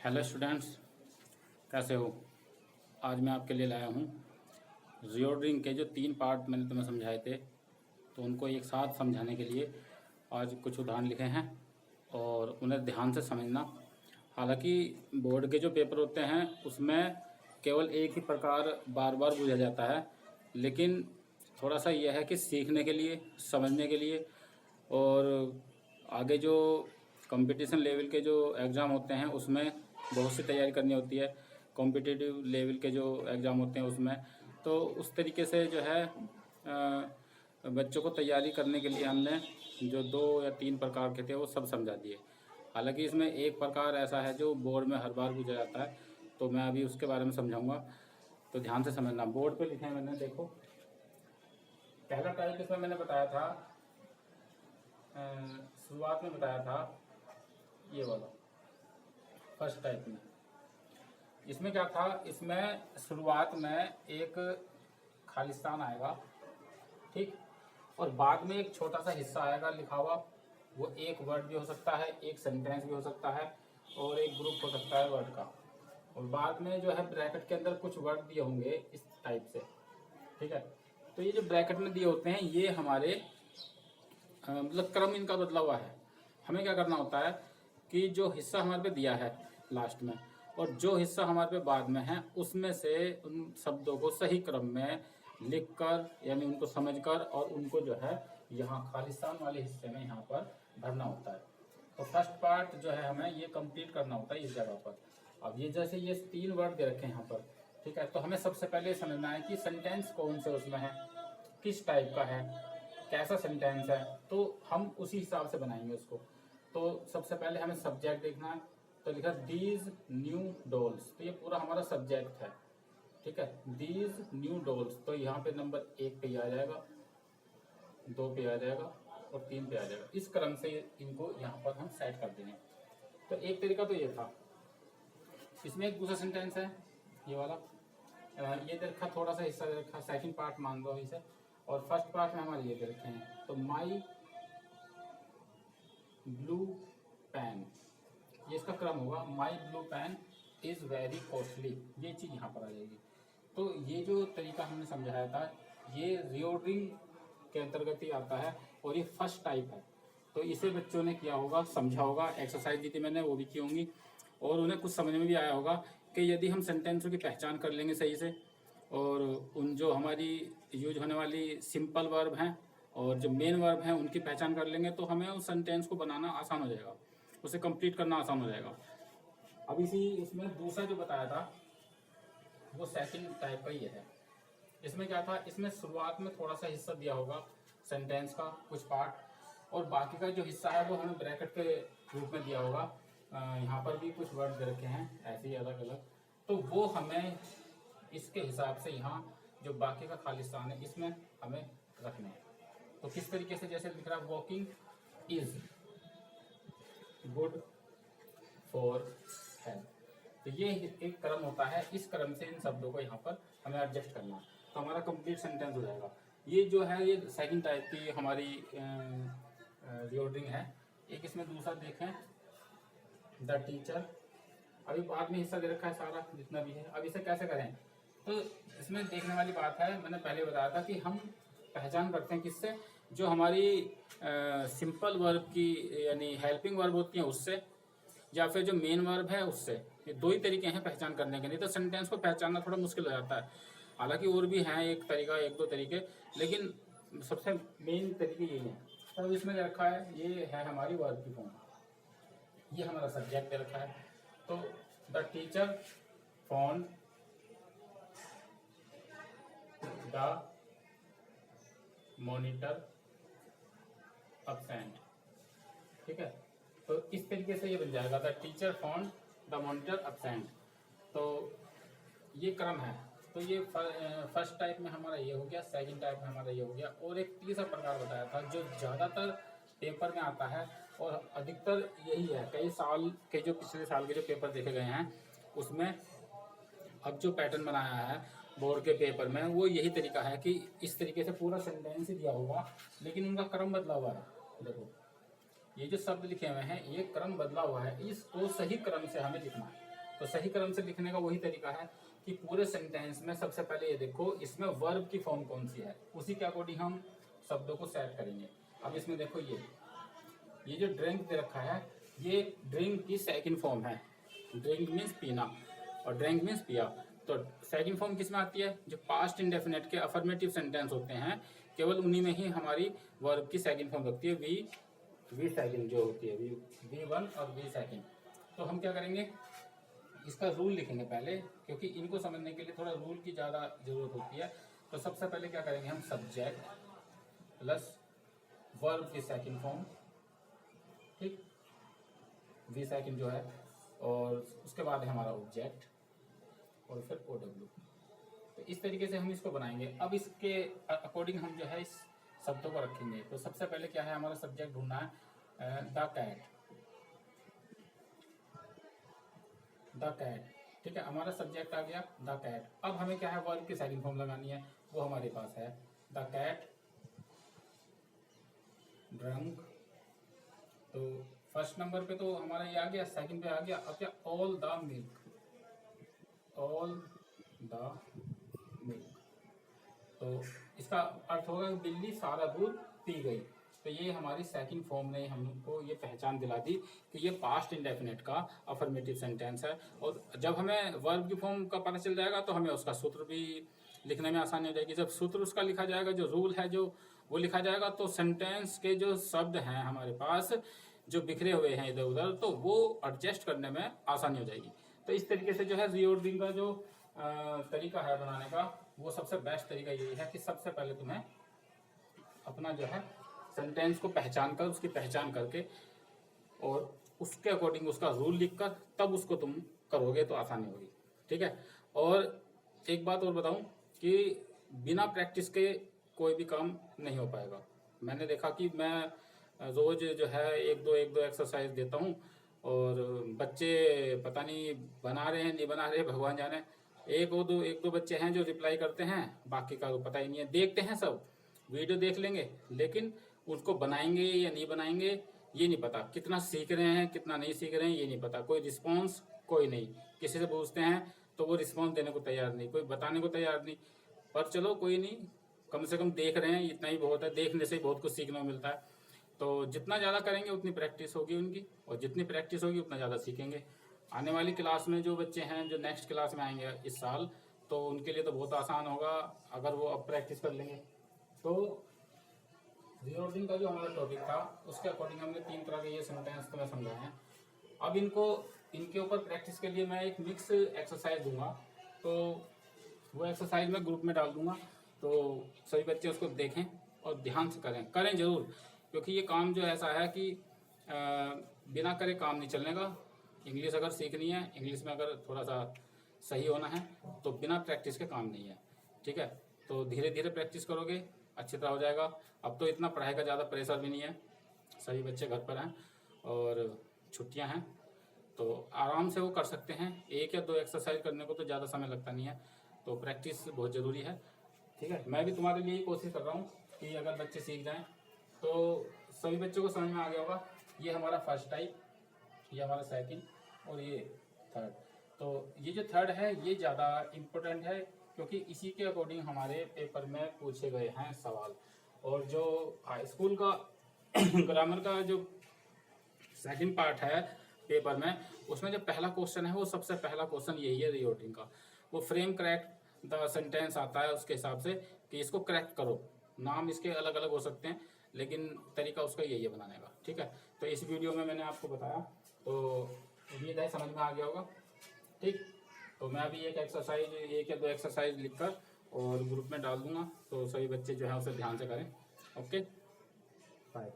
Hello students, कैसे हो। आज मैं आपके लिए लाया हूँ रियोर्डिंग के जो 3 पार्ट मैंने तुम्हें समझाए थे, तो उनको एक साथ समझाने के लिए आज कुछ उदाहरण लिखे हैं और उन्हें ध्यान से समझना। हालांकि बोर्ड के जो पेपर होते हैं उसमें केवल एक ही प्रकार बार बार पूछा जाता है, लेकिन थोड़ा सा यह है कि सीखने के लिए, समझने के लिए और आगे जो कंपटीशन लेवल के जो एग्ज़ाम होते हैं उसमें बहुत सी तैयारी करनी होती है। कॉम्पिटिटिव लेवल के जो एग्ज़ाम होते हैं उसमें तो उस तरीके से जो है बच्चों को तैयारी करने के लिए हमने जो 2 या 3 प्रकार के थे वो सब समझा दिए। हालांकि इसमें एक प्रकार ऐसा है जो बोर्ड में हर बार पूछा जाता है, तो मैं अभी उसके बारे में समझाऊंगा, तो ध्यान से समझना। बोर्ड पे लिखे हैं मैंने, देखो। पहला टाइप इसमें मैंने बताया था, शुरुआत में बताया था ये वाला फर्स्ट टाइप में। इसमें क्या था, इसमें शुरुआत में एक खालिस्तान आएगा, ठीक, और बाद में एक छोटा सा हिस्सा आएगा लिखा हुआ। वो एक वर्ड भी हो सकता है, एक सेंटेंस भी हो सकता है और एक ग्रुप हो सकता है वर्ड का। और बाद में जो है ब्रैकेट के अंदर कुछ वर्ड दिए होंगे इस टाइप से, ठीक है। तो ये जो ब्रैकेट में दिए होते हैं ये हमारे मतलब क्रम इनका बदला हुआ है। हमें क्या करना होता है कि जो हिस्सा हमारे पे दिया है लास्ट में और जो हिस्सा हमारे पे बाद में है उसमें से उन शब्दों को सही क्रम में लिखकर, यानी उनको समझकर और उनको जो है यहाँ खालिस्तान वाले हिस्से में यहाँ पर भरना होता है। तो फर्स्ट पार्ट जो है हमें ये कंप्लीट करना होता है इस जगह पर। अब ये जैसे ये 3 वर्ड दे रखे हैं यहाँ पर, ठीक है, तो हमें सबसे पहले समझना है कि सेंटेंस कौन से उसमें है, किस टाइप का है, कैसा सेंटेंस है, तो हम उसी हिसाब से बनाएंगे उसको। तो सबसे पहले हमें सब्जेक्ट देखना है, तो लिखा दीज न्यू डॉल्स, तो ये पूरा हमारा सब्जेक्ट है, ठीक है। दीज न्यू डॉल्स, तो यहाँ पे नंबर 1 पे आ जाएगा, 2 पे आ जाएगा और 3 पे आ जाएगा। इस क्रम से इनको यहाँ पर हम सेट कर देंगे। तो एक तरीका तो ये था। इसमें एक दूसरा सेंटेंस है ये वाला, ये दे रखा, थोड़ा सा हिस्सा दे रखा, सेकंड पार्ट मान लो इसे, और फर्स्ट पार्ट में हमारे ये दे रखे हैं। तो माई ब्लू पेन, ये इसका क्रम होगा, my blue pen is very costly, ये चीज यहाँ पर आ जाएगी। तो ये जो तरीका हमने समझाया था ये रियोर्डिंग के अंतर्गत ही आता है और ये फर्स्ट टाइप है। तो इसे बच्चों ने किया होगा, समझा होगा, एक्सरसाइज दी थी मैंने वो भी की होंगी और उन्हें कुछ समझ में भी आया होगा कि यदि हम सेंटेंसों की पहचान कर लेंगे सही से और उन जो हमारी यूज होने वाली सिंपल वर्ब हैं और जो मेन वर्ब हैं उनकी पहचान कर लेंगे तो हमें उस सेंटेंस को बनाना आसान हो जाएगा, उसे कंप्लीट करना आसान हो जाएगा। अब इसी इसमें दूसरा जो बताया था वो सेकंड टाइप का ही है। इसमें क्या था, इसमें शुरुआत में थोड़ा सा हिस्सा दिया होगा सेंटेंस का कुछ पार्ट, और बाकी का जो हिस्सा है वो हमें ब्रैकेट के रूप में दिया होगा। यहाँ पर भी कुछ वर्ड दे रखे हैं ऐसे ही अलग अलग, तो वो हमें इसके हिसाब से यहाँ जो बाकी का खालिस्तान है इसमें हमें रखने हैं। तो किस तरीके से, जैसे लिख रहा है walking is good for health, तो ये एक क्रम होता है, इस क्रम से इन शब्दों को यहाँ पर हमें एडजस्ट करना, तो हमारा कंप्लीट सेंटेंस हो जाएगा। ये जो है ये सेकंड टाइप की हमारी रियोर्डिंग है। एक इसमें दूसरा देखें, द टीचर, अभी बाद में हिस्सा दे रखा है सारा जितना भी है। अब इसे कैसे करें, तो इसमें देखने वाली बात है, मैंने पहले बताया था कि हम पहचान करते हैं किससे, जो हमारी सिंपल वर्ब की यानी हेल्पिंग वर्ब होती है उससे, या फिर जो मेन वर्ब है उससे। ये 2 ही तरीके हैं पहचान करने के, नहीं तो सेंटेंस को पहचानना थोड़ा मुश्किल हो जाता है। हालांकि और भी हैं एक तरीका, 1-2 तरीके, लेकिन सबसे मेन तरीके यही है। तो इसमें रखा है, ये है हमारी वर्ब की फॉर्म, ये हमारा सब्जेक्ट दे रखा है। तो the teacher found the monitor absent, ठीक है। तो इस तरीके से ये बन जाएगा, the teacher found the monitor absent. तो ये क्रम है। तो ये फर्स्ट टाइप में हमारा ये हो गया, सेकंड टाइप में हमारा ये हो गया, और एक तीसरा प्रकार बताया था जो ज़्यादातर पेपर में आता है और अधिकतर यही है। कई साल के जो पिछले साल के जो पेपर देखे गए हैं उसमें अब जो पैटर्न बनाया है बोर्ड के पेपर में वो यही तरीका है कि इस तरीके से पूरा सेंटेंस ही दिया होगा लेकिन उनका क्रम बदला हुआ है। देखो ये जो शब्द लिखे हुए हैं ये क्रम बदला हुआ है, इसको सही क्रम से हमें लिखना है। तो सही क्रम से लिखने का वही तरीका है कि पूरे सेंटेंस में सबसे पहले ये देखो इसमें वर्ब की फॉर्म कौन सी है, उसी के अकॉर्डिंग हम शब्दों को सेट करेंगे। अब इसमें देखो ये जो ड्रिंक दे रखा है ये ड्रिंक की सेकंड फॉर्म है। ड्रिंक मीन्स पीना और ड्रिंक मीन्स पिया। तो सेकंड फॉर्म किस में आती है? जो पास्ट इंडेफिनेट के अफर्मेटिव सेंटेंस होते हैं केवल उन्हीं में ही हमारी वर्ब की सेकंड फॉर्म लगती है, वी सेकंड जो होती है, वी वन और वी सेकंड। तो हम क्या करेंगे, इसका रूल लिखेंगे पहले, क्योंकि इनको समझने के लिए थोड़ा रूल की ज़्यादा जरूरत होती है। तो सबसे पहले क्या करेंगे हम, सब्जेक्ट प्लस वर्ब की सेकंड फॉर्म, ठीक, वी सेकंड जो है, और उसके बाद है हमारा ऑब्जेक्ट और फिर OW। तो इस तरीके से हम इसको बनाएंगे। अब इसके अकॉर्डिंग हम जो है इस शब्दों को रखेंगे। तो सबसे पहले क्या है, हमारा सब्जेक्ट ढूंढना है द कैट, द कैट, ठीक है, हमारा सब्जेक्ट आ गया द कैट। अब हमें क्या है, वर्ब की सेकंड फॉर्म लगानी है, वो हमारे पास है द कैट ड्रंक। तो फर्स्ट नंबर पे तो हमारा ये आ गया, सेकंड पे आ गया। अब क्या, all the milk, all the milk. तो इसका अर्थ होगा कि बिल्ली सारा दूध पी गई। तो ये हमारी सेकंड फॉर्म ने हमको ये पहचान दिला दी कि ये पास्ट इंडेफिनेट का अफर्मेटिव सेंटेंस है। और जब हमें वर्ब की फॉर्म का पता चल जाएगा तो हमें उसका सूत्र भी लिखने में आसानी हो जाएगी। जब सूत्र उसका लिखा जाएगा, जो रूल है जो वो लिखा जाएगा, तो सेंटेंस के जो शब्द हैं हमारे पास जो बिखरे हुए हैं इधर उधर, तो वो एडजस्ट करने में आसानी हो जाएगी। तो इस तरीके से जो है रीऑर्डरिंग का जो तरीका है बनाने का, वो सबसे बेस्ट तरीका यही है कि सबसे पहले तुम्हें अपना जो है सेंटेंस को पहचान कर, उसकी पहचान करके और उसके अकॉर्डिंग उसका रूल लिखकर तब उसको तुम करोगे तो आसानी होगी, ठीक है। और एक बात और बताऊं कि बिना प्रैक्टिस के कोई भी काम नहीं हो पाएगा। मैंने देखा कि मैं रोज जो है एक दो एक्सरसाइज देता हूँ और बच्चे पता नहीं बना रहे हैं नहीं बना रहे, भगवान जाने। एक दो बच्चे हैं जो रिप्लाई करते हैं, बाकी का तो पता ही नहीं है। देखते हैं, सब वीडियो देख लेंगे, लेकिन उसको बनाएंगे या नहीं बनाएंगे ये नहीं पता। कितना सीख रहे हैं कितना नहीं सीख रहे हैं ये नहीं पता। कोई रिस्पॉन्स कोई नहीं, किसी से पूछते हैं तो वो रिस्पॉन्स देने को तैयार नहीं, कोई बताने को तैयार नहीं। पर चलो कोई नहीं, कम से कम देख रहे हैं, इतना ही बहुत है। देखने से बहुत कुछ सीखने को मिलता है। तो जितना ज़्यादा करेंगे उतनी प्रैक्टिस होगी उनकी, और जितनी प्रैक्टिस होगी उतना ज़्यादा सीखेंगे। आने वाली क्लास में जो बच्चे हैं जो नेक्स्ट क्लास में आएंगे इस साल, तो उनके लिए तो बहुत आसान होगा अगर वो अब प्रैक्टिस कर लेंगे। तो रीऑर्डरिंग का जो हमारा टॉपिक था उसके अकॉर्डिंग हमने 3 तरह के ये सेंटेंस तुम्हें समझाए हैं। अब इनके ऊपर प्रैक्टिस के लिए मैं एक मिक्स एक्सरसाइज दूंगा, तो वो एक्सरसाइज मैं ग्रुप में डाल दूंगा। तो सभी बच्चे उसको देखें और ध्यान से करें जरूर, क्योंकि ये काम जो ऐसा है कि बिना करे काम नहीं चलने का। इंग्लिश अगर सीखनी है, इंग्लिश में अगर थोड़ा सा सही होना है, तो बिना प्रैक्टिस के काम नहीं है, ठीक है। तो धीरे धीरे प्रैक्टिस करोगे अच्छी तरह हो जाएगा। अब तो इतना पढ़ाई का ज़्यादा प्रेशर भी नहीं है, सभी बच्चे घर पर हैं और छुट्टियां हैं, तो आराम से वो कर सकते हैं। 1 या 2 एक्सरसाइज करने को तो ज़्यादा समय लगता नहीं है। तो प्रैक्टिस बहुत ज़रूरी है, ठीक है। मैं भी तुम्हारे लिए कोशिश कर रहा हूँ कि अगर बच्चे सीख जाएँ तो सभी बच्चों को समझ में आ गया होगा। ये हमारा फर्स्ट टाइप, ये हमारा सेकंड और ये थर्ड। तो ये जो थर्ड है ये ज़्यादा इम्पोर्टेंट है, क्योंकि इसी के अकॉर्डिंग हमारे पेपर में पूछे गए हैं सवाल। और जो हाई स्कूल का ग्रामर का जो सेकंड पार्ट है पेपर में, उसमें जो पहला क्वेश्चन है वो सबसे पहला क्वेश्चन यही है रीऑर्डरिंग का। वो फ्रेम करेक्ट द सेंटेंस आता है उसके हिसाब से कि इसको करेक्ट करो। नाम इसके अलग अलग हो सकते हैं, लेकिन तरीका उसका यही है बनाने का, ठीक है। तो इस वीडियो में मैंने आपको बताया, तो उम्मीद है समझ में आ गया होगा, ठीक। तो मैं अभी एक या 2 एक्सरसाइज लिखकर और ग्रुप में डाल दूंगा, तो सभी बच्चे जो है उसे ध्यान से करें। Okay, bye.